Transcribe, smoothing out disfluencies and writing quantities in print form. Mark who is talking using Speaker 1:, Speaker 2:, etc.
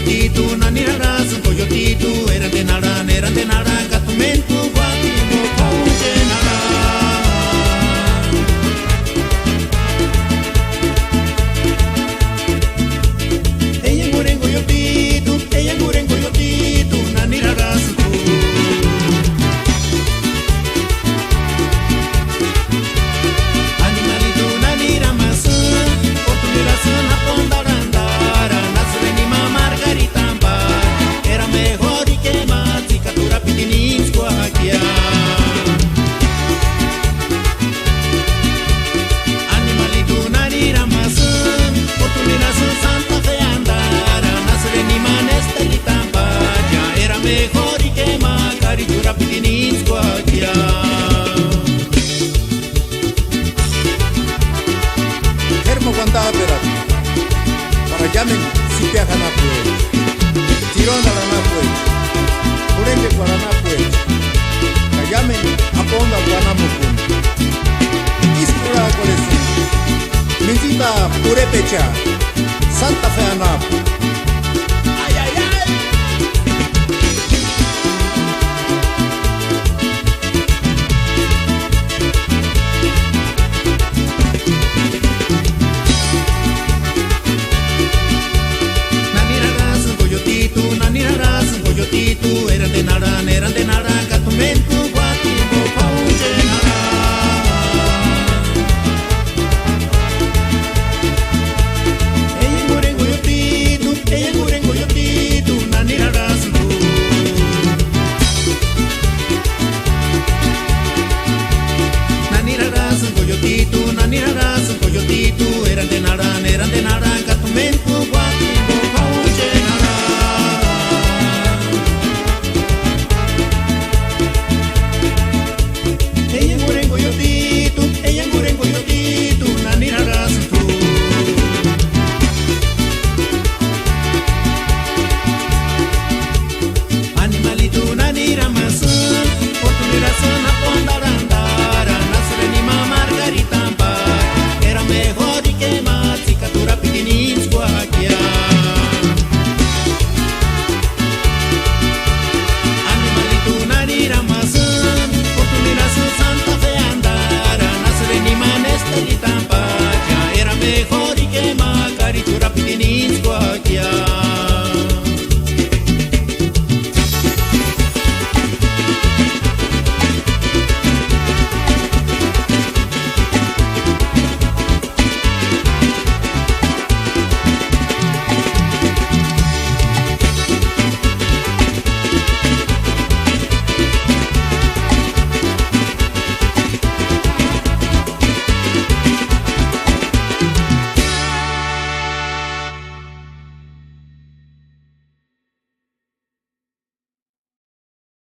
Speaker 1: coyotitu, naniraras, un coyotitu, eran de nara, gatumento, guatimo, pauche, nara. Ella muren coyotitu, naniraras, tu. Animalito, naniramasan, oportunidad a pondarandara, nace de Nima Margarita. Era mejor y que más, cicatura pitinin squaquia. Animalito nanira masan, oportunidad Santa Fe andara, nace de Niman estelita vaya. Era mejor y que más, caritura pitinin squaquia.
Speaker 2: Hermo cuanta opera, para llamen si te hagan apoyo. Tirón a la pues, Purende Guaraná pues, Cayamen, Aponda Guanamopun. Iskura colección, Minzita Purepecha, Santa Fe Anap. Ay, ay, ay.
Speaker 1: Naniraras, un coyotitu, eran de nara.